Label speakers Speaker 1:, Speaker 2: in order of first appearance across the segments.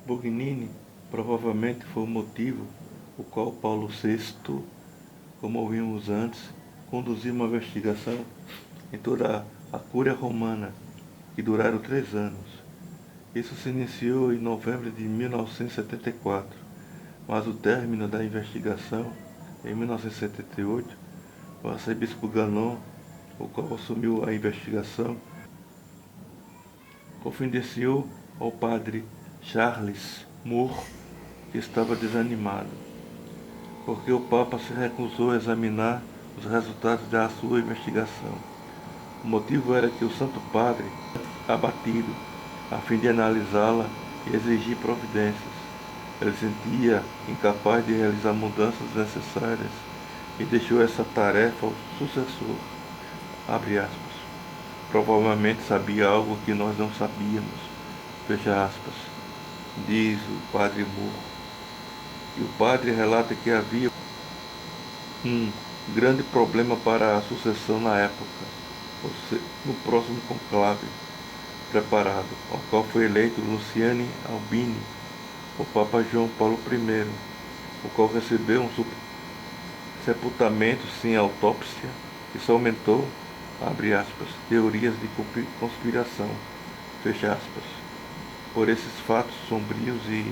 Speaker 1: Bugnini provavelmente foi o motivo o qual Paulo VI, como ouvimos antes, conduziu uma investigação em toda a Cúria Romana, que duraram 3 anos. Isso se iniciou em novembro de 1974, mas o término da investigação, em 1978, o arcebispo Ganon, o qual assumiu a investigação, confidenciou ao padre Charles Moore que estava desanimado, porque o Papa se recusou a examinar os resultados da sua investigação. O motivo era que o Santo Padre abatido, a fim de analisá-la e exigir providências. Ele sentia incapaz de realizar mudanças necessárias e deixou essa tarefa ao sucessor. Abre aspas. Provavelmente sabia algo que nós não sabíamos. Fecha aspas. Diz o padre Moore. E o padre relata que havia um grande problema para a sucessão na época, no próximo conclave preparado, ao qual foi eleito Luciane Albini, o Papa João Paulo I, o qual recebeu um sepultamento sem autópsia. Isso aumentou, abre aspas, teorias de conspiração, fecha aspas, por esses fatos sombrios e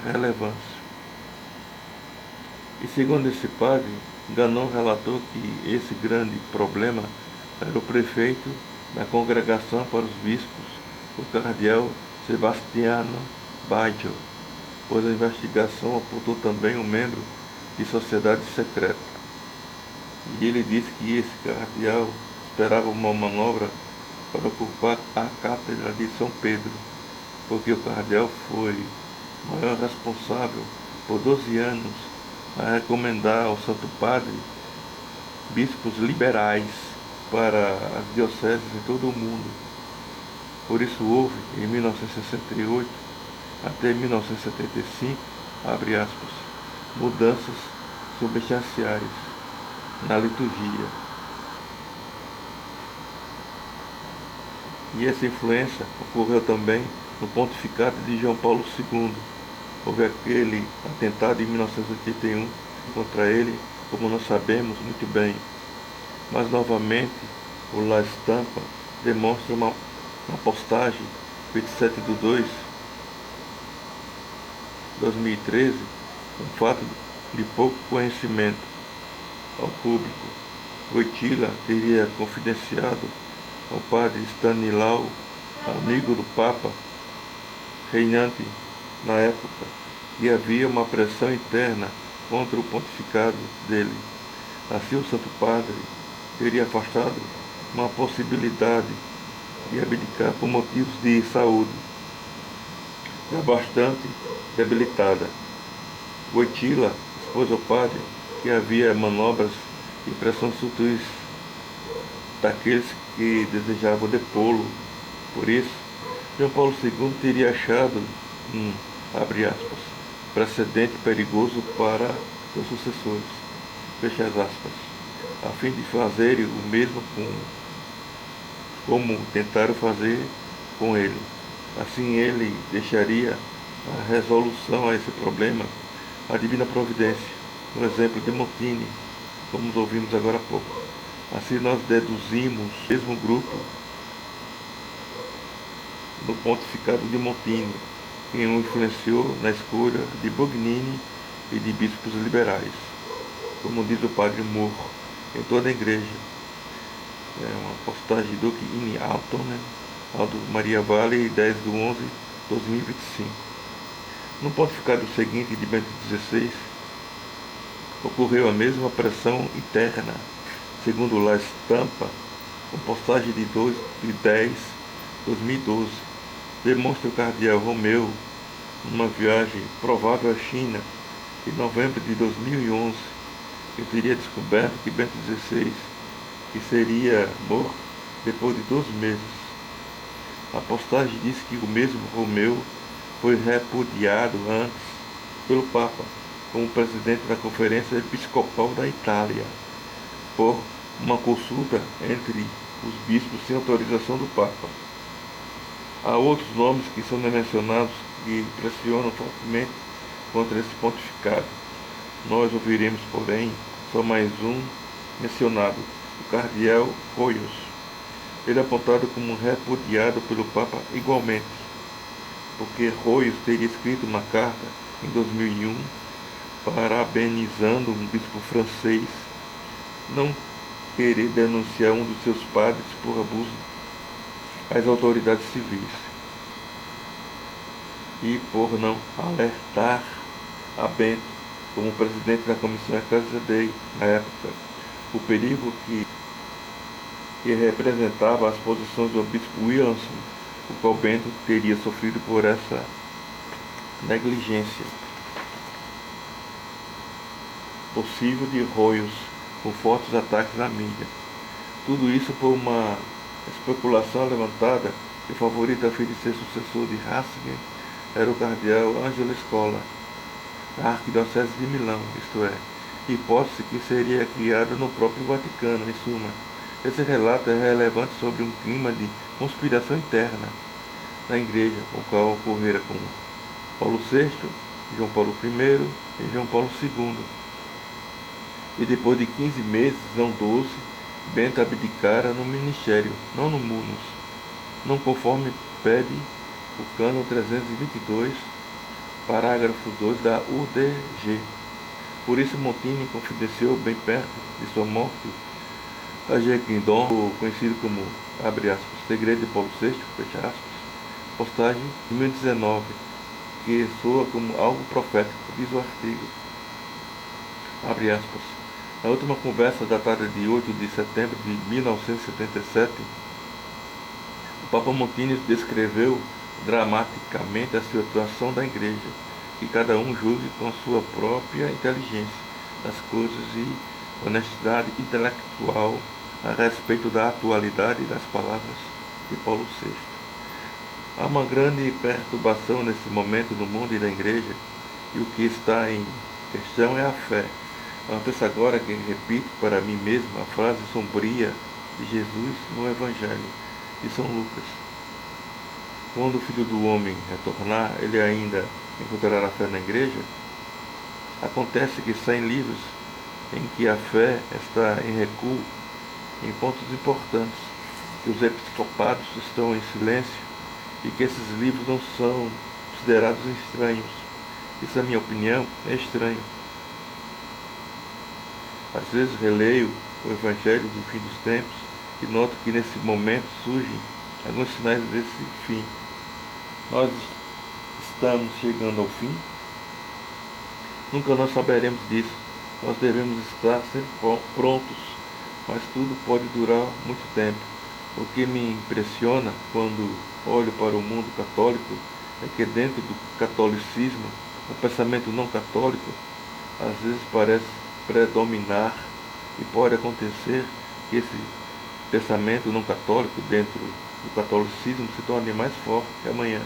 Speaker 1: relevantes. E segundo esse padre, Ganon relatou que esse grande problema era o prefeito da Congregação para os Bispos, o cardeal Sebastiano Baggio, pois a investigação apontou também um membro de sociedade secreta. E ele disse que esse cardeal esperava uma manobra para ocupar a cátedra de São Pedro, porque o cardeal foi o maior responsável por 12 anos a recomendar ao Santo Padre bispos liberais para as dioceses em todo o mundo. Por isso houve, em 1968 até 1975, abre aspas, mudanças substanciais na liturgia. E essa influência ocorreu também no pontificado de João Paulo II. Houve aquele atentado em 1981 contra ele, como nós sabemos muito bem. Mas novamente, o La Stampa demonstra uma postagem, 27/2/2013, um fato de pouco conhecimento ao público. Wojtyla teria confidenciado ao padre Stanislaw, amigo do Papa, reinante na época, que havia uma pressão interna contra o pontificado dele. Assim, o Santo Padre teria afastado uma possibilidade de abdicar por motivos de saúde, já bastante debilitada. Wojtyla expôs ao padre que havia manobras e pressões sutis daqueles que desejavam depô-lo. Por isso, João Paulo II teria achado abre aspas, precedente perigoso para seus sucessores, fecha aspas, a fim de fazerem o mesmo como tentaram fazer com ele. Assim ele deixaria a resolução a esse problema à divina providência, no exemplo de Montini, como nos ouvimos agora há pouco. Assim nós deduzimos o mesmo grupo no pontificado de Montini, quem o influenciou na escolha de Bugnini e de bispos liberais, como diz o padre Moore, em toda a igreja. É uma postagem do Duque in Alto, Aldo Maria Vale, 10/11/2025. No pontificado seguinte de Bento XVI, ocorreu a mesma pressão interna, segundo La Stampa, com postagem de 10/2012, demonstra o cardeal Romeu, numa viagem provável à China, em novembro de 2011, que teria descoberto que Bento XVI que seria morto depois de 12 meses. A postagem diz que o mesmo Romeu foi repudiado antes pelo Papa como presidente da Conferência Episcopal da Itália, por uma consulta entre os bispos sem autorização do Papa. Há outros nomes que são mencionados que pressionam fortemente contra esse pontificado. Nós ouviremos, porém, só mais um mencionado, o cardeal Royos. Ele é apontado como repudiado pelo Papa igualmente, porque Royos teria escrito uma carta em 2001 parabenizando um bispo francês não querer denunciar um dos seus padres por abuso às autoridades civis e por não alertar a Bento, como presidente da Comissão Ecclesia Dei, na época, o perigo que representava as posições do bispo Williamson, o qual Bento teria sofrido por essa negligência possível de Royos, com fortes ataques na mídia. Tudo isso por uma especulação levantada que o favorito a fim de ser sucessor de Ratzinger era o cardeal Angelo Scola, da Arquidiocese de Milão, isto é, hipótese que seria criada no próprio Vaticano, em suma. Esse relato é relevante sobre um clima de conspiração interna na Igreja, o qual ocorrera com Paulo VI, João Paulo I e João Paulo II. E depois de 15 meses, não 12, Bento abdicara no ministério, não no munus, não conforme pede o cânon 322, parágrafo 2 da UDG. Por isso Montini confidenciou bem perto de sua morte a Jequindon, conhecido como, abre aspas, Segredo de Paulo VI, fecha aspas, postagem de 2019, que soa como algo profético, diz o artigo, abre aspas. Na última conversa datada de 8 de setembro de 1977, o Papa Montini descreveu dramaticamente a situação da Igreja, que cada um julgue com sua própria inteligência das coisas e honestidade intelectual a respeito da atualidade das palavras de Paulo VI. Há uma grande perturbação nesse momento no mundo e na Igreja, e o que está em questão é a fé. Antes agora que repito para mim mesmo a frase sombria de Jesus no Evangelho de São Lucas. Quando o Filho do Homem retornar, ele ainda encontrará fé na Igreja? Acontece que saem livros em que a fé está em recuo em pontos importantes, que os episcopados estão em silêncio e que esses livros não são considerados estranhos. Isso, na minha opinião, é estranho. Às vezes releio o Evangelho do fim dos tempos e noto que nesse momento surgem alguns sinais desse fim. Nós estamos chegando ao fim? Nunca nós saberemos disso. Nós devemos estar sempre prontos, mas tudo pode durar muito tempo. O que me impressiona quando olho para o mundo católico é que dentro do catolicismo, o pensamento não católico às vezes parece predominar e pode acontecer que esse pensamento não católico dentro do catolicismo se torne mais forte amanhã.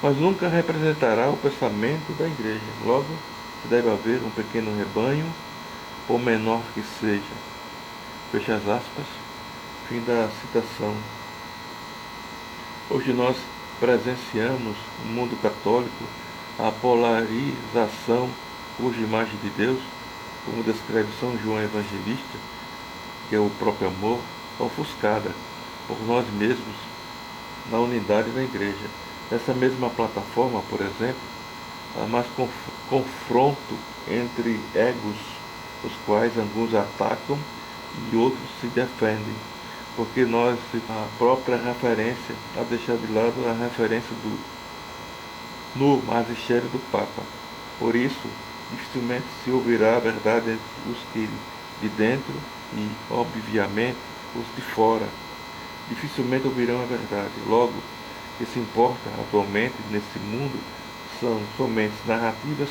Speaker 1: Mas nunca representará o pensamento da Igreja. Logo, deve haver um pequeno rebanho, por menor que seja. Fecha as aspas. Fim da citação. Hoje nós presenciamos no mundo católico a polarização cuja imagem de Deus, como descreve São João Evangelista, que é o próprio amor, ofuscada por nós mesmos na unidade da Igreja. Nessa mesma plataforma, por exemplo, há mais confronto entre egos, os quais alguns atacam e outros se defendem, porque nós, a própria referência, a deixar de lado a referência no magistério do Papa. Por isso, dificilmente se ouvirá a verdade entre os que de dentro e, obviamente, os de fora. Dificilmente ouvirão a verdade. Logo, o que se importa atualmente nesse mundo são somente narrativas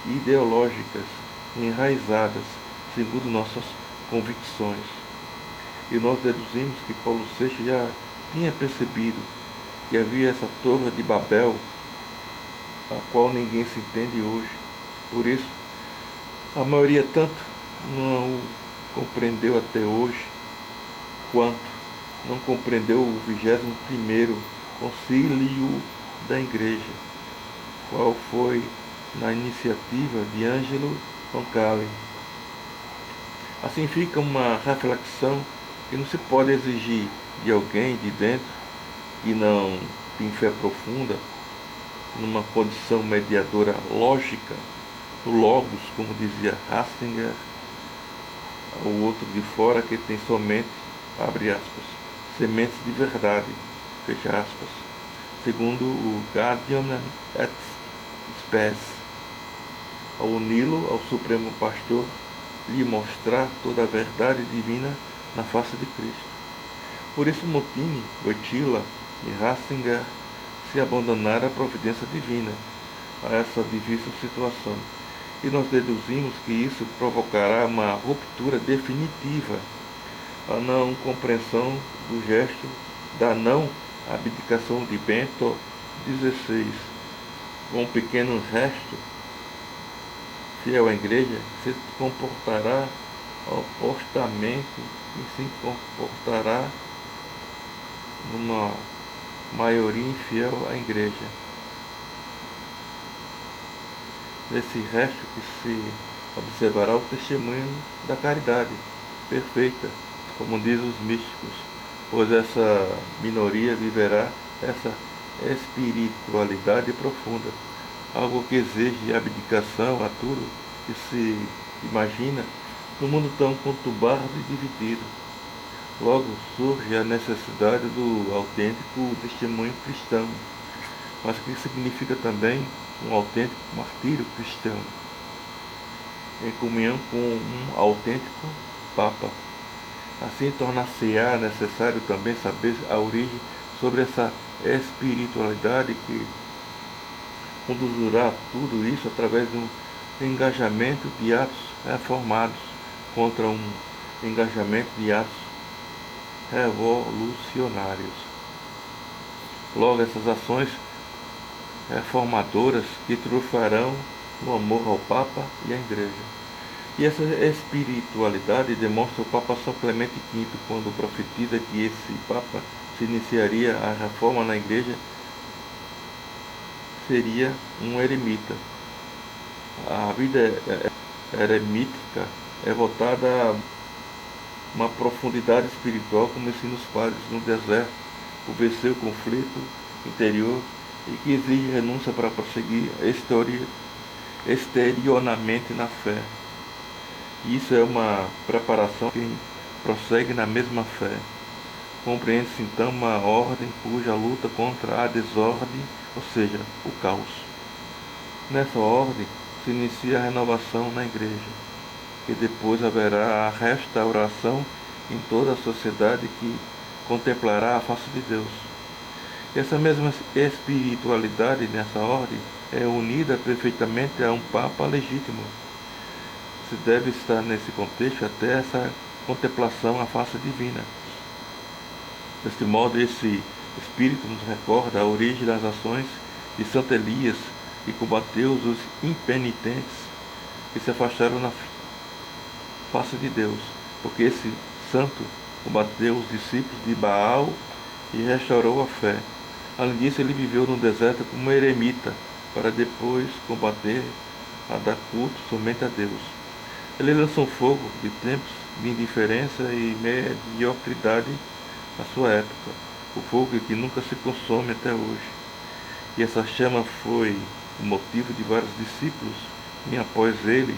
Speaker 1: ideológicas enraizadas segundo nossas convicções. E nós deduzimos que Paulo VI já tinha percebido que havia essa torre de Babel, a qual ninguém se entende hoje. Por isso, a maioria tanto não o compreendeu até hoje, quanto não compreendeu o 21º Concílio da Igreja. qual foi na iniciativa de Ângelo Roncalli. Assim fica uma reflexão que não se pode exigir de alguém de dentro que não tem fé profunda, numa condição mediadora lógica, do logos, como dizia Ratzinger, o outro de fora que tem somente, abre aspas, sementes de verdade, fecha aspas, segundo o Guardian et Spes, ao uni-lo ao Supremo Pastor, lhe mostrar toda a verdade divina na face de Cristo. Por isso Mottini, Wojtyla e Ratzinger se abandonaram à providência divina, a essa difícil situação. E nós deduzimos que isso provocará uma ruptura definitiva, a não compreensão do gesto da não abdicação de Bento XVI, com um pequeno resto fiel à igreja, se comportará opostamente e se comportará numa maioria infiel à igreja. Nesse resto que se observará o testemunho da caridade perfeita, como diz os místicos, pois essa minoria viverá essa espiritualidade profunda, algo que exige abdicação a tudo que se imagina no mundo tão conturbado e dividido. Logo surge a necessidade do autêntico testemunho cristão, mas que significa também um autêntico martírio cristão, em comunhão com um autêntico Papa. Assim tornar-se-á necessário também saber a origem sobre essa espiritualidade que conduzirá tudo isso através de um engajamento de atos reformados contra um engajamento de atos revolucionários. Logo, essas ações reformadoras que triunfarão no amor ao Papa e à Igreja. E essa espiritualidade demonstra o Papa São Clemente V, quando profetiza que esse Papa se iniciaria a reforma na Igreja, seria um eremita. A vida eremítica é voltada a uma profundidade espiritual, como ensinam os padres no deserto, por vencer o conflito interior e que exige renúncia para prosseguir exteriormente na fé. E isso é uma preparação que prossegue na mesma fé. Compreende-se então uma ordem cuja luta contra a desordem, ou seja, o caos. Nessa ordem se inicia a renovação na Igreja, que depois haverá a restauração em toda a sociedade que contemplará a face de Deus. Essa mesma espiritualidade nessa ordem é unida perfeitamente a um Papa legítimo. Se deve estar nesse contexto até essa contemplação à face divina. Deste modo, esse Espírito nos recorda a origem das ações de Santo Elias, que combateu os impenitentes que se afastaram na face de Deus, porque esse santo combateu os discípulos de Baal e restaurou a fé. Além disso, ele viveu no deserto como eremita, para depois combater a dar culto somente a Deus. Ele lançou fogo de tempos de indiferença e mediocridade na sua época, o fogo que nunca se consome até hoje. E essa chama foi o motivo de vários discípulos, e após ele,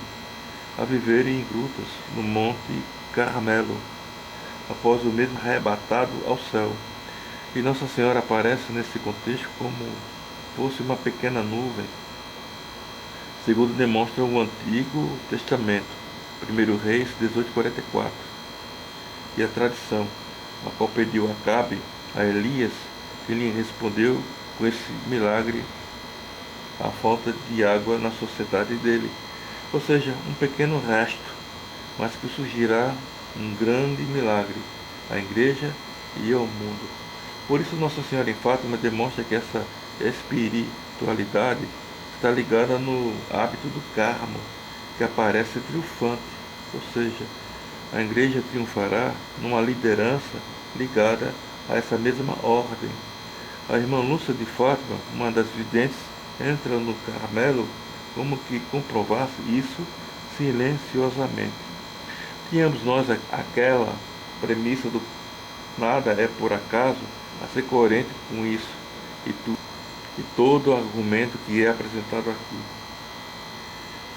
Speaker 1: a viverem em grutas no Monte Carmelo, após o mesmo arrebatado ao céu. E Nossa Senhora aparece nesse contexto como fosse uma pequena nuvem, segundo demonstra o Antigo Testamento, 1 Reis 18:44, e a tradição, a qual pediu Acabe a Elias, que lhe respondeu com esse milagre a falta de água na sociedade dele, ou seja, um pequeno resto, mas que surgirá um grande milagre à Igreja e ao mundo. Por isso Nossa Senhora em Fátima demonstra que essa espiritualidade está ligada no hábito do Carmo, que aparece triunfante, ou seja, a Igreja triunfará numa liderança ligada a essa mesma ordem. A irmã Lúcia de Fátima, uma das videntes, entra no Carmelo como que comprovasse isso silenciosamente. Tínhamos nós aquela premissa do nada é por acaso a ser coerente com isso e todo o argumento que é apresentado aqui.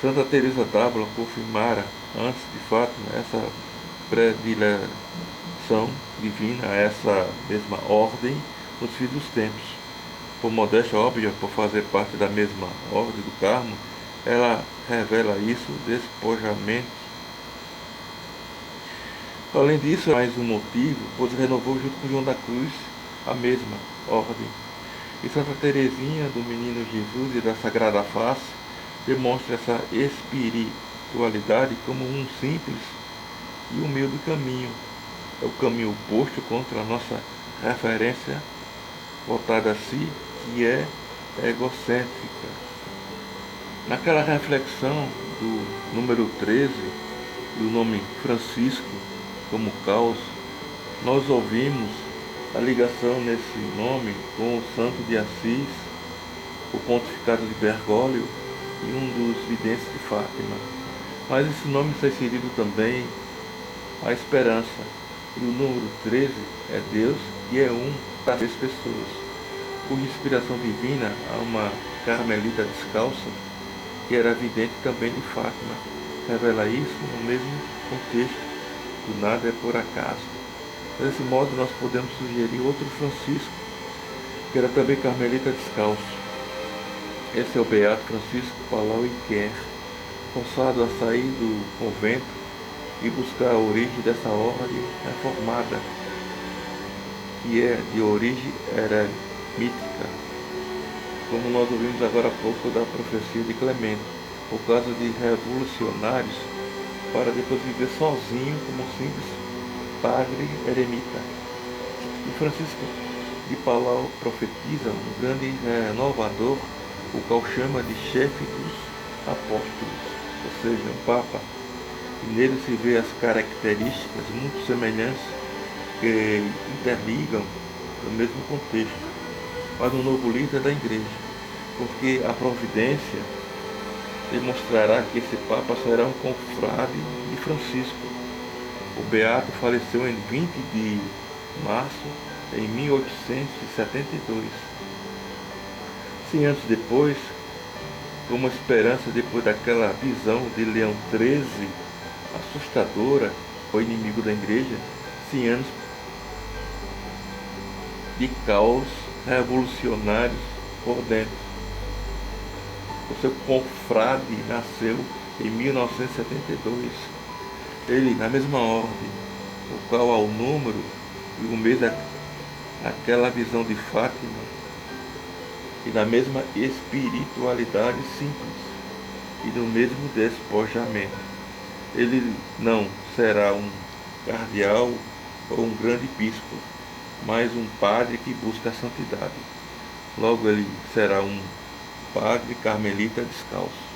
Speaker 1: Santa Teresa d'Ávila confirmara antes de Fátima essa predileção divina, essa mesma ordem nos fins dos tempos. Por modéstia óbvia, por fazer parte da mesma ordem do Carmo, ela revela isso despojamente. Além disso, é mais um motivo, pois renovou junto com João da Cruz a mesma ordem. E Santa Teresinha do Menino Jesus e da Sagrada Face demonstra essa espiritualidade como um simples e humilde caminho. É o caminho oposto contra a nossa referência voltada a si, que é egocêntrica. Naquela reflexão do número 13, do nome Francisco como caos, nós ouvimos a ligação nesse nome com o Santo de Assis, o pontificado de Bergoglio e um dos videntes de Fátima. Mas esse nome está inserido também a esperança. E o número 13 é Deus, que é um para 6 pessoas. Por inspiração divina, há uma carmelita descalça, que era vidente também de Fátima. Revela isso no mesmo contexto. Do nada é por acaso. Desse modo, nós podemos sugerir outro Francisco, que era também carmelita descalço. Esse é o Beato Francisco Palau Iquer, forçado a sair do convento e buscar a origem dessa ordem reformada, que é de origem eremítica, como nós ouvimos agora há pouco da profecia de Clemente, por causa de revolucionários, para depois viver sozinho como um simples padre eremita. E Francisco de Palau profetiza um grande renovador, o qual chama de chefe dos apóstolos, ou seja, um papa. E nele se vê as características muito semelhantes que interligam no mesmo contexto, mas um novo líder da igreja, porque a providência demonstrará que esse Papa será um confrade de Francisco. O Beato faleceu em 20 de março de 1872. 100 anos depois, como esperança depois daquela visão de Leão XIII, assustadora, o inimigo da igreja, 100 anos de caos revolucionários por dentro. O seu confrade nasceu em 1972. Ele, na mesma ordem, o qual há o número e o mês daquela visão de Fátima, e na mesma espiritualidade simples, e no mesmo despojamento. Ele não será um cardeal ou um grande bispo, mas um padre que busca a santidade. Logo ele será um padre carmelita descalço.